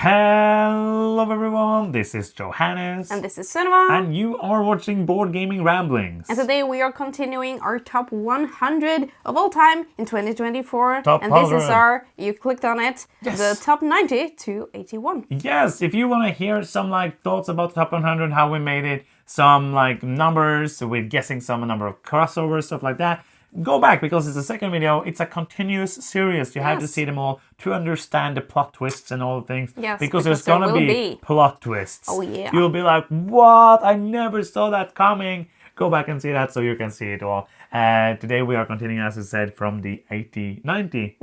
Hello everyone, this is Johannes. And this is Sunniva. And you are watching Board Gaming Ramblings. And today we are continuing our top 100 of all time in 2024. Top and 100. This is our, you clicked on it, Yes. the top 90 to 81. Yes, if you want to hear some thoughts about the top 100, how we made it, some numbers, we're guessing some number of crossovers, stuff like that, go back because it's the second video. It's a continuous series. You have to see them all to understand the plot twists and all the things. Yes, because there's gonna there will be plot twists. Oh, yeah. You'll be like, what? I never saw that coming. Go back and see that so you can see it all. Today we are continuing, as I said, from the 90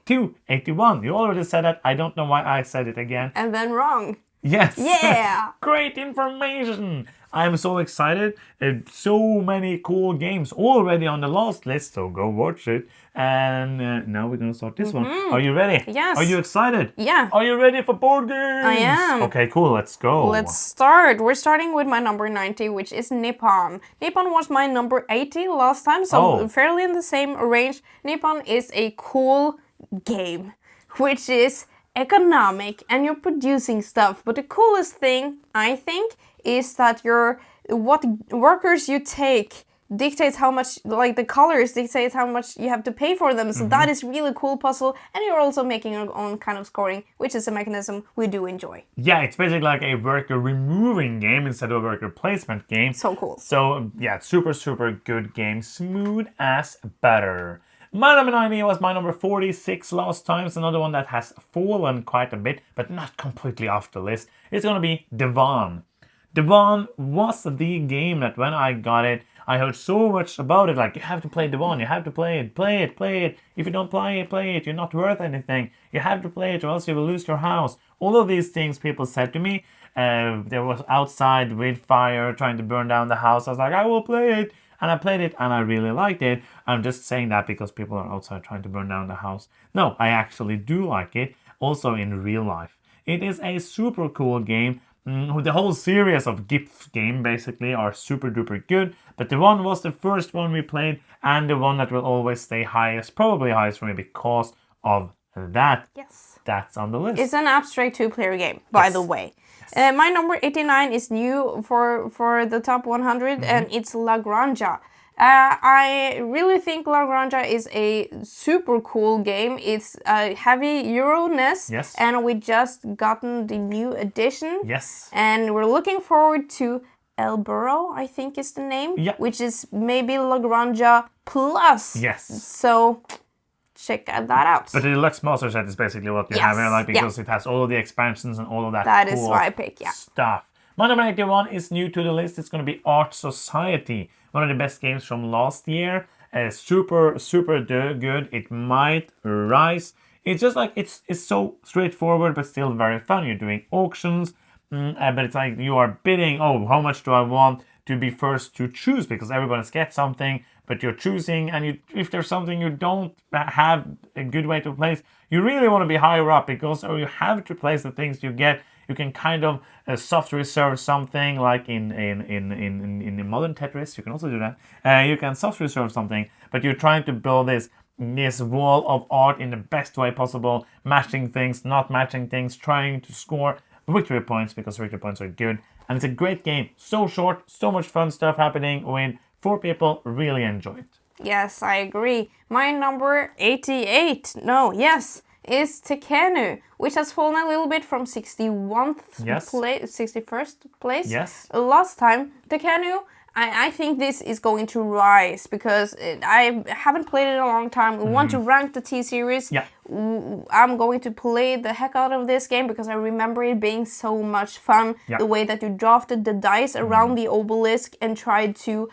to 81. You already said that. I don't know why I said it again. And then wrong. Yes. Yeah. Great information. I'm so excited. So many cool games already on the last list, so go watch it. And now we're going to start this one. Are you ready? Yes. Are you excited? Yeah. Are you ready for board games? I am. Okay, cool. Let's go. Let's start. We're starting with my number 90, which is Nippon. Nippon was my number 80 last time, so fairly in the same range. Nippon is a cool game, which is economic and you're producing stuff. But the coolest thing, I think, is that what workers you take dictates how much, like the colors dictates how much you have to pay for them. So that is really cool puzzle. And you're also making your own kind of scoring, which is a mechanism we do enjoy. Yeah, it's basically like a worker removing game instead of a worker placement game. So cool. So yeah, super good game. Smooth as butter. My number 90 was my number 46 last time. It's another one that has fallen quite a bit, but not completely off the list. It's gonna be Devon. Devon was the game that when I got it, I heard so much about it. Like, you have to play Devon, you have to play it. If you don't play it, you're not worth anything. You have to play it or else you will lose your house. All of these things people said to me. There was outside with fire trying to burn down the house. I was like, I will play it. And I played it and I really liked it. I'm just saying that because people are outside trying to burn down the house. No, I actually do like it. Also in real life. It is a super cool game. The whole series of GIF game basically are super duper good. But the one was the first one we played and the one that will always stay highest. Probably highest for me because of that. Yes. That's on the list. It's an abstract two-player game, by the way. My number 89 is new for the top 100 and it's La Granja. I really think La Granja is a super cool game. It's a heavy Euro-ness. Yes. And we just gotten the new edition. Yes. And we're looking forward to El Burro, I think is the name. Yeah. Which is maybe La Granja Plus. Yes. So check that out. But the Deluxe Master Set is basically what you have here, because it has all of the expansions and all of that That cool is why I pick, stuff. My number 81 is new to the list. It's going to be Art Society. One of the best games from last year. Super good. It might rise. It's just like, it's so straightforward, but still very fun. You're doing auctions, but it's like you are bidding, how much do I want to be first to choose? Because everybody's get something, but you're choosing, and if there's something you don't have a good way to place, you really want to be higher up because you have to place the things you get. You can kind of soft reserve something like in the modern Tetris. You can also do that. You can soft reserve something, but you're trying to build this wall of art in the best way possible, matching things, not matching things, trying to score victory points because victory points are good. And it's a great game. So short, so much fun stuff happening with 4 people. Really enjoy it. Yes, I agree. My number 88, is Tekhenu, which has fallen a little bit from 61st place, 61st place. Yes. Last time. Tekhenu, I think this is going to rise because I haven't played it in a long time. I want to rank the T-Series. Yeah. I'm going to play the heck out of this game because I remember it being so much fun. Yeah. The way that you drafted the dice around the obelisk and tried to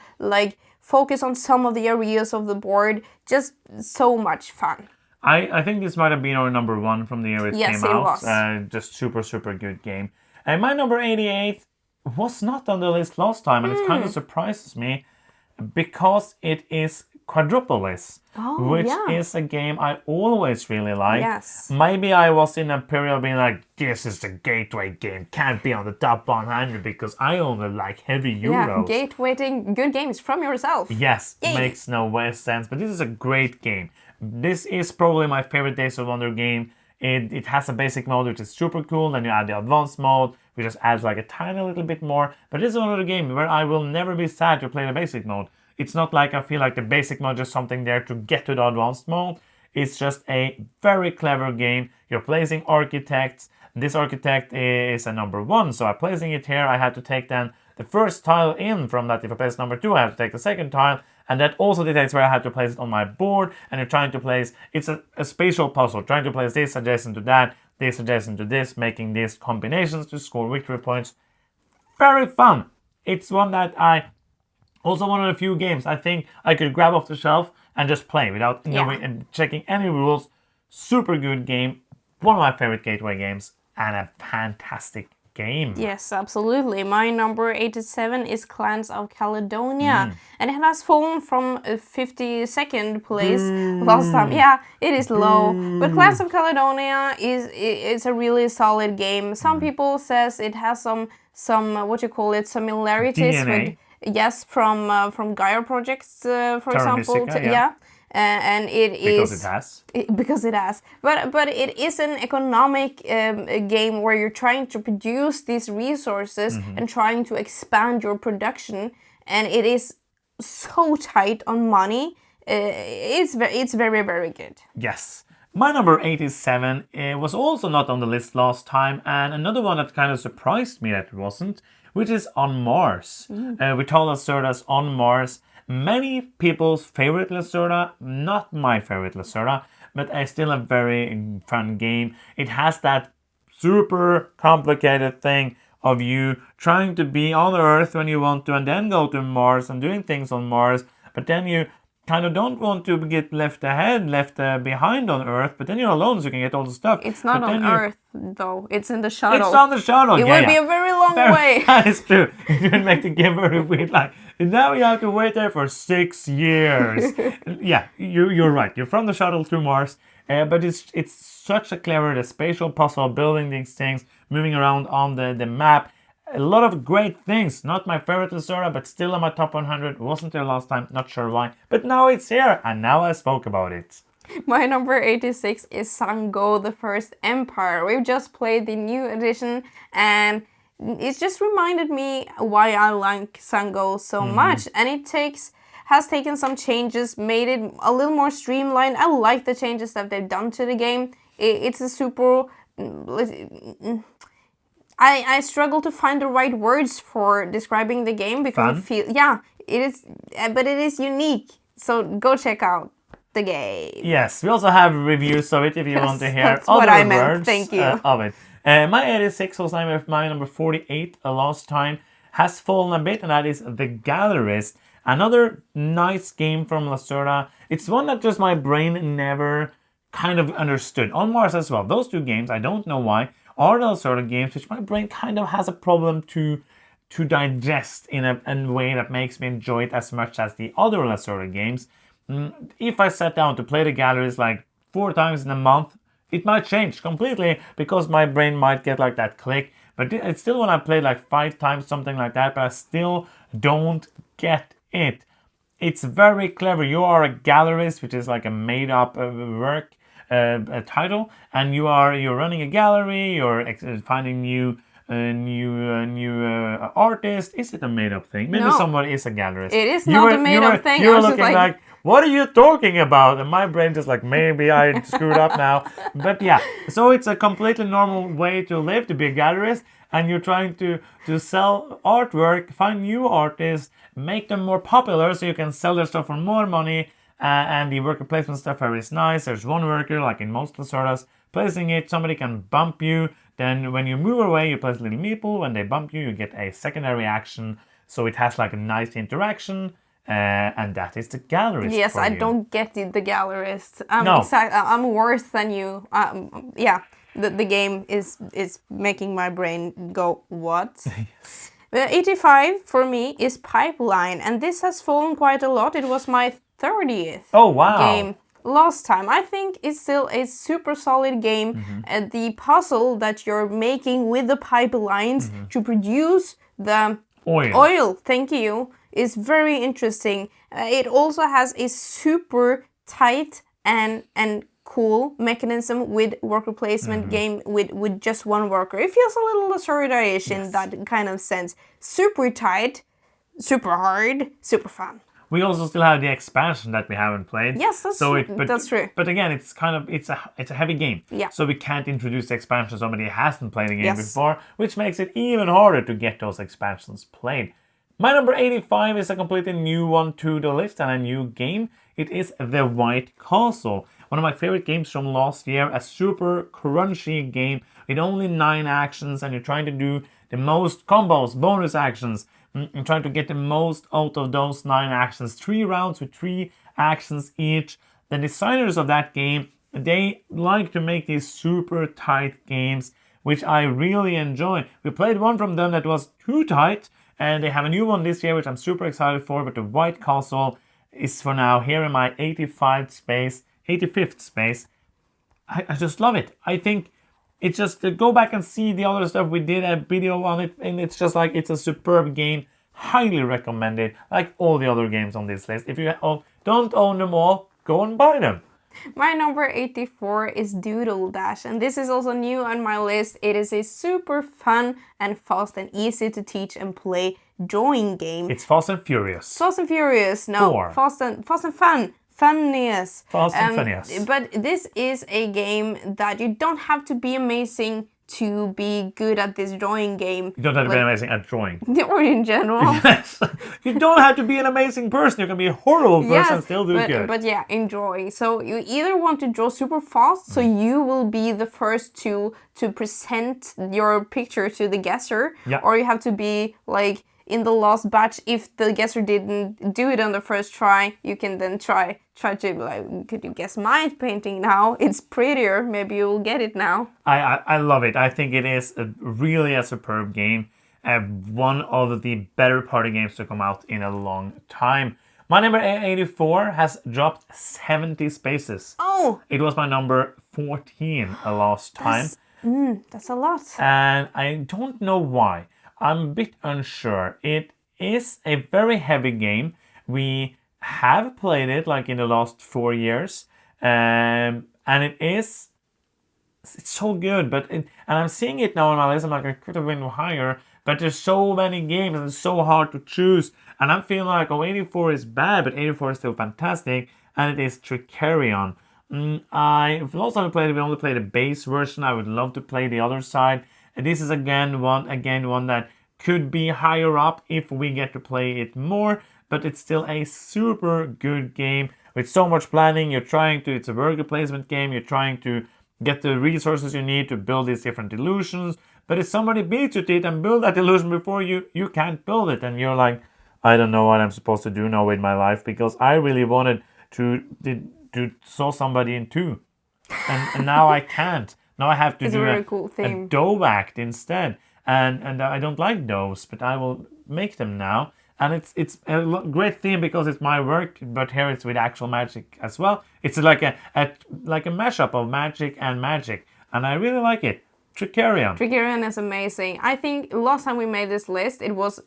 focus on some of the areas of the board. Just so much fun. I think this might have been our number 1 from the year it came out. Was. Just super good game. And my number 88 was not on the list last time, and it kind of surprises me because it is Quadrupolis, which is a game I always really like. Yes. Maybe I was in a period of being like, this is the gateway game, can't be on the top 100 because I only like heavy Euros. Yeah, gatewaying good games from yourself. Yes, makes no way sense, but this is a great game. This is probably my favorite Days of Wonder game It has a basic mode which is super cool, then you add the advanced mode, which just adds like a tiny little bit more. But this is one of the games where I will never be sad to play the basic mode. It's not like I feel like the basic mode is just something there to get to the advanced mode. It's just a very clever game. You're placing architects. This architect is a number 1, so I'm placing it here. I have to take then the first tile in from that. If I place number 2, I have to take the second tile, and that also dictates where I have to place it on my board. And you're trying to place, it's a spatial puzzle, trying to place this adjacent to that, this adjacent to this, making these combinations to score victory points. Very fun. It's one that also one of the few games I think I could grab off the shelf and just play without knowing and checking any rules. Super good game. One of my favorite gateway games and a fantastic game. Yes, absolutely. My number 87 is Clans of Caledonia, and it has fallen from 52nd place last time. Yeah, it is low, but Clans of Caledonia is a really solid game. Some people says it has some what you call it, similarities DNA. with from Gaia projects, for example. Yeah. And it Because is it has. because it has, but it is an economic game where you're trying to produce these resources and trying to expand your production, and it is so tight on money. It's very, very good. Yes. My number 87 was also not on the list last time, and another one that kind of surprised me that it wasn't, which is On Mars. Vitalis Lacerda's On Mars. Many people's favorite Lacerda, not my favorite Lacerda, but still a very fun game. It has that super complicated thing of you trying to be on Earth when you want to and then go to Mars and doing things on Mars, but then you kind of don't want to get left behind on Earth, but then you're alone so you can get all the stuff. It's not on Earth though, it's in the shuttle. It's on the shuttle. It would be a very long way. That is true. It would make the game very weird. Like, now you have to wait there for 6 years. Yeah, you're right. You're from the shuttle to Mars, but it's such a clever the spatial puzzle, building these things, moving around on the map. A lot of great things. Not my favorite Lacerda, but still on my top 100. Wasn't there last time, not sure why. But now it's here, and now I spoke about it. My number 86 is Sango, the First Empire. We've just played the new edition, and it's just reminded me why I like Sango so much. And it has taken some changes, made it a little more streamlined. I like the changes that they've done to the game. It's a super... I struggle to find the right words for describing the game because it is, but it is unique. So go check out the game. Yes, we also have reviews of it if you want to hear That's other what I meant. words Thank you. Of it. My 86 was my number 48 last time. Has fallen a bit, and that is The Gallerist. Another nice game from Lacerda. It's one that just my brain never kind of understood. On Mars as well. Those two games, I don't know why, are those sort of games which my brain kind of has a problem to digest in a way that makes me enjoy it as much as the other Lacerda games. If I sat down to play The Gallerist like 4 times in a month, it might change completely because my brain might get like that click. But it's still when I play like 5 times, something like that, but I still don't get it. It's very clever. You are a gallerist, which is like a made-up work. A title, and you're running a gallery. You're finding new artists. Is it a made-up thing? Maybe someone is a gallerist. It is not a made-up thing. You're looking like, what are you talking about? And my brain just like, maybe I screwed up now. But yeah, so it's a completely normal way to live, to be a gallerist, and you're trying to sell artwork, find new artists, make them more popular so you can sell their stuff for more money. And the worker placement stuff here is nice. There's one worker, like in most Lacerdas, placing it. Somebody can bump you. Then when you move away, you place a little meeple. When they bump you, you get a secondary action. So it has like a nice interaction. And that is the Gallerist. Yes, I don't get the Gallerist. I'm worse than you. The game is making my brain go, what? Yes. 85 for me is Pipeline. And this has fallen quite a lot. It was my 30th game last time. I think it's still a super solid game. The puzzle that you're making with the pipelines to produce the oil, thank you, is very interesting. It also has a super tight and cool mechanism with worker placement game with just one worker. It feels a little Lacerda-ish in that kind of sense. Super tight, super hard, super fun. We also still have the expansion that we haven't played. Yes, that's true. But again, it's a heavy game. Yeah. So we can't introduce the expansion to somebody who hasn't played the game Yes. before, which makes it even harder to get those expansions played. My number 85 is a completely new one to the list and a new game. It is The White Castle. One of my favorite games from last year, a super crunchy game with only 9 actions, and you're trying to do the most combos, bonus actions, and trying to get the most out of those 9 actions. 3 rounds with 3 actions each. The designers of that game, they like to make these super tight games, which I really enjoy. We played one from them that was too tight, and they have a new one this year, which I'm super excited for. But The White Castle is for now here in my 85th space. I just love it. I think it's just go back and see the other stuff. We did a video on it, and it's just like it's a superb game. Highly recommended, like all the other games on this list. If you don't own them all, go and buy them. My number 84 is Doodle Dash, and this is also new on my list. It is a super fun and fast and easy to teach and play drawing game. It's Fast and Furious. Fast and Furious, no, 4. Fast and fun. Funniest. Fast and funniest. But this is a game that you don't have to be amazing to be good at this drawing game. You don't have to be amazing at drawing. Or in general. Yes. You don't have to be an amazing person. You can be a horrible person and still do good. But yeah, enjoy. So you either want to draw super fast, so you will be the first to present your picture to the guesser, or you have to be like in the last batch. If the guesser didn't do it on the first try, you can then try to like, could you guess my painting now? It's prettier. Maybe you will get it now. I love it. I think it is really a superb game. One of the better party games to come out in a long time. My number 84 has dropped 70 spaces. Oh! It was my number 14 last time. That's a lot. And I don't know why. I'm a bit unsure. It is a very heavy game. We have played it like in the last 4 years. And it's so good. And I'm seeing it now on my list. I'm like, I could have been higher. But there's so many games and it's so hard to choose. And I'm feeling like, 84 is bad, but 84 is still fantastic. And it is Tricarion. I've also played it. We only played the base version. I would love to play the other side. And this is again one that could be higher up if we get to play it more. But it's still a super good game with so much planning. It's a worker placement game. You're trying to get the resources you need to build these different illusions. But if somebody beats you to it and build that illusion before you can't build it. And you're like, I don't know what I'm supposed to do now with my life, because I really wanted to saw somebody in 2. And now I can't. Now I have to do a dove act instead. And I don't like doves, but I will make them now. And it's a great theme because it's my work, but here it's with actual magic as well. It's like a mashup of magic and magic. And I really like it. Tricarion. Tricarion is amazing. I think last time we made this list, it was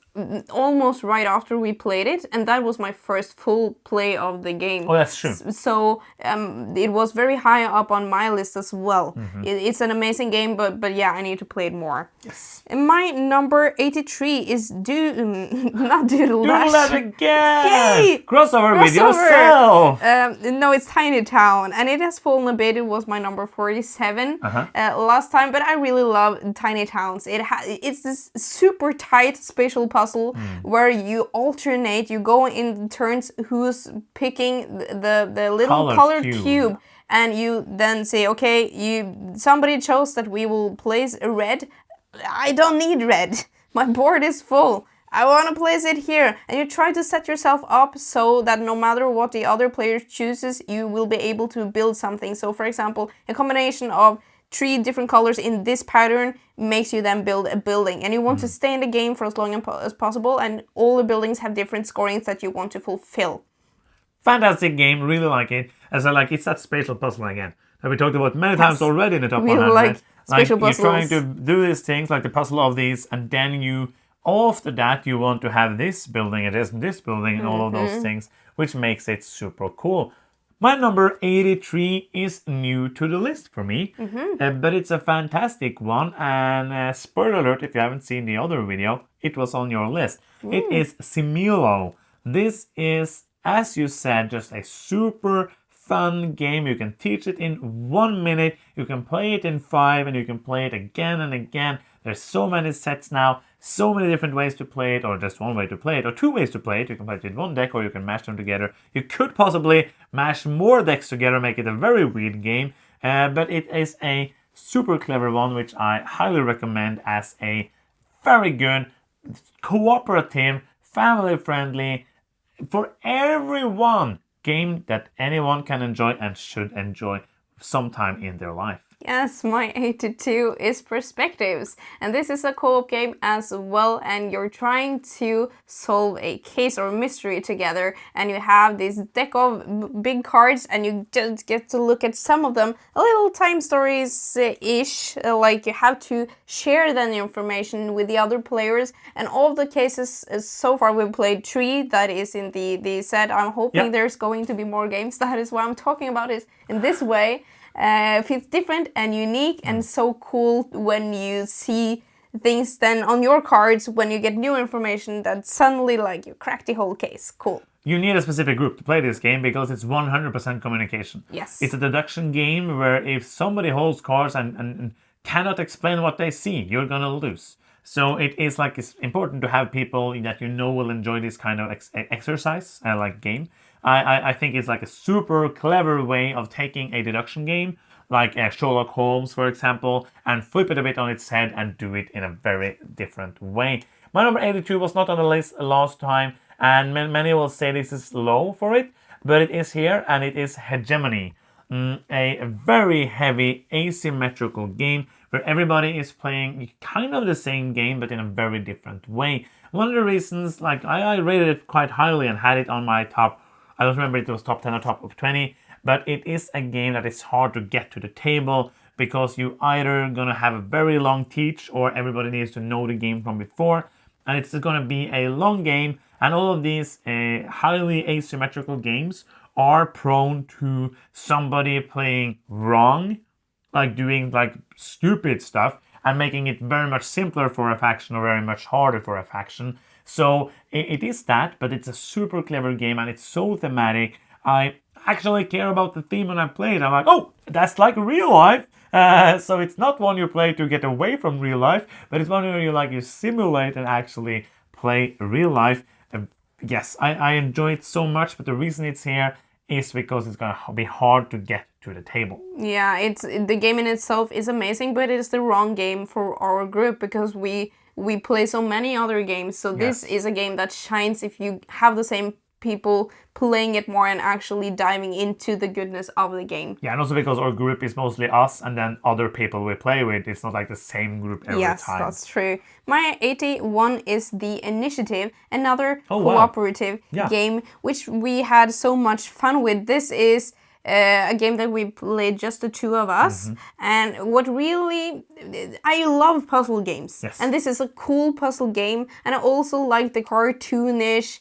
almost right after we played it, and that was my first full play of the game. Oh, that's true. So it was very high up on my list as well. It's an amazing game, but yeah, I need to play it more. Yes. And my number 83 is not Doodle Dash. Doodle Dash again! Yay! Crossover with yourself! No, it's Tiny Town, and it has fallen a bit. It was my number 47 last time, but I really love Tiny Towns. It's this super tight spatial puzzle where you alternate, you go in turns who's picking the little colored cube. And you then say, okay, somebody chose that we will place a red. I don't need red. My board is full. I want to place it here. And you try to set yourself up so that no matter what the other player chooses, you will be able to build something. So for example, a combination of 3 different colors in this pattern makes you then build a building. And you want to stay in the game for as long as possible, and all the buildings have different scorings that you want to fulfill. Fantastic game, really like it. It's that spatial puzzle again that we talked about many times already in the top 100. Like spatial puzzles. You're trying to do these things, like the puzzle of these, and then after that you want to have this building and this building and all of those things, which makes it super cool. My number 83 is new to the list for me, but it's a fantastic one. And spoiler alert, if you haven't seen the other video, it was on your list. It is Simulo. This is, as you said, just a super fun game. You can teach it in 1 minute, you can play it in 5, and you can play it again and again. There's so many sets now, so many different ways to play it, or just one way to play it, or 2 ways to play it. You can play it with 1 deck, or you can mash them together. You could possibly mash more decks together, make it a very weird game, but it is a super clever one, which I highly recommend as a very good, cooperative, family-friendly, for everyone game that anyone can enjoy and should enjoy sometime in their life. Yes, my 82 is Perspectives, and this is a co-op game as well, and you're trying to solve a case or mystery together, and you have this deck of big cards, and you just get to look at some of them, a little time stories-ish, like you have to share that information with the other players, and all of the cases, so far we've played 3, that is in the set. I'm hoping there's going to be more games. That is why I'm talking about it in this way. Feels different and unique and so cool when you see things then on your cards when you get new information that suddenly like you crack the whole case. Cool. You need a specific group to play this game because it's 100% communication. Yes. It's a deduction game where if somebody holds cards and cannot explain what they see, you're gonna lose. So it is like it's important to have people that you know will enjoy this kind of exercise, like game. I think it's like a super clever way of taking a deduction game, like Sherlock Holmes, for example, and flip it a bit on its head and do it in a very different way. My number 82 was not on the list last time, and many will say this is low for it, but it is here, and it is Hegemony. A very heavy asymmetrical game where everybody is playing kind of the same game but in a very different way. One of the reasons, like I rated it quite highly and had it on my top, I don't remember if it was top 10 or top of 20, but it is a game that is hard to get to the table because you either gonna have a very long teach or everybody needs to know the game from before, and it's gonna be a long game, and all of these highly asymmetrical games are prone to somebody playing wrong, like doing like stupid stuff and making it very much simpler for a faction or very much harder for a faction. So it is that, but it's a super clever game and it's so thematic. I actually care about the theme when I play it. I'm like, oh, that's like real life. So it's not one you play to get away from real life, but it's one where you simulate and actually play real life. Yes, I enjoy it so much, but the reason it's here is because it's gonna be hard to get to the table. Yeah, the game in itself is amazing, but it's the wrong game for our group because we play so many other games. So this is a game that shines if you have the same people playing it more and actually diving into the goodness of the game. Yeah, and also because our group is mostly us and then other people we play with. It's not like the same group every time. Yes, that's true. My 81 is The Initiative, another cooperative game which we had so much fun with. This is a game that we played just the two of us, and what really I love puzzle games, and this is a cool puzzle game, and I also like the cartoonish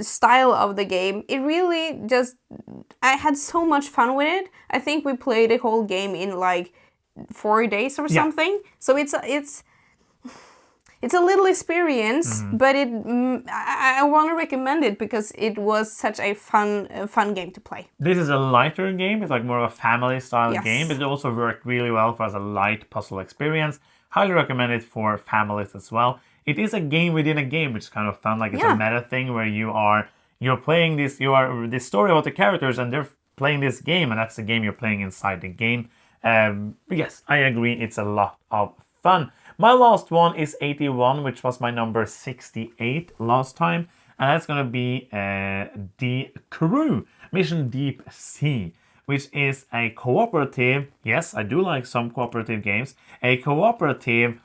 style of the game. It really just, I had so much fun with it. I think we played the whole game in like 4 days or something. So it's a little experience, but I want to recommend it because it was such a fun game to play. This is a lighter game. It's like more of a family style game, but it also worked really well for as a light puzzle experience. Highly recommend it for families as well. It is a game within a game, which is kind of fun. Like it's a meta thing where you're playing this, this story about the characters, and they're playing this game, and that's the game you're playing inside the game. Yes, I agree. It's a lot of fun. My last one is 81, which was my number 68 last time, and that's gonna be The Crew, Mission Deep Sea, which is a cooperative, yes, I do like some cooperative games, a cooperative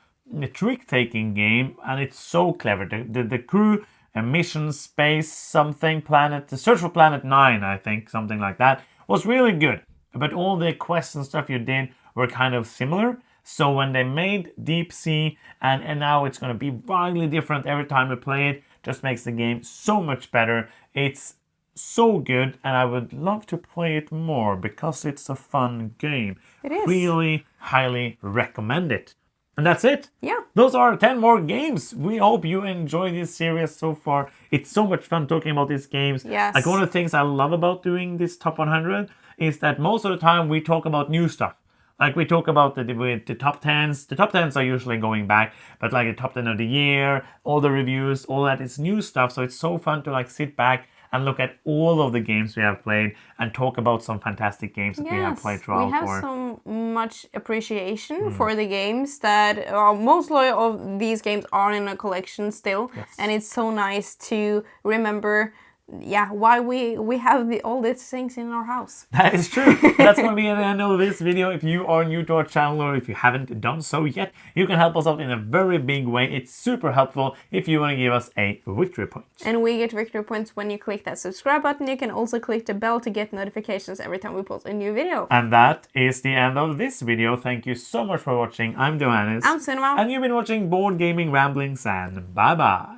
trick-taking game, and it's so clever. The Crew, a mission, space, something, planet, the Search for Planet 9, I think, something like that, was really good. But all the quests and stuff you did were kind of similar. So when they made Deep Sea, and now it's going to be wildly different every time we play it, just makes the game so much better. It's so good, and I would love to play it more because it's a fun game. It is. Really highly recommend it. And that's it. Yeah. Those are 10 more games. We hope you enjoy this series so far. It's so much fun talking about these games. Yes. Like one of the things I love about doing this top 100 is that most of the time we talk about new stuff. Like we talk about the top 10s. The top 10s are usually going back, but like the top 10 of the year, all the reviews, all that is new stuff. So it's so fun to like sit back and look at all of the games we have played and talk about some fantastic games that we have played throughout. We have so much appreciation for the games that mostly of these games are in a collection still. Yes. And it's so nice to remember why we have all these things in our house. That is true. That's going to be the end of this video. If you are new to our channel or if you haven't done so yet, you can help us out in a very big way. It's super helpful if you want to give us a victory point. And we get victory points when you click that subscribe button. You can also click the bell to get notifications every time we post a new video. And that is the end of this video. Thank you so much for watching. I'm Johannes. I'm Cinema. And you've been watching Board Gaming Ramblings, and bye bye.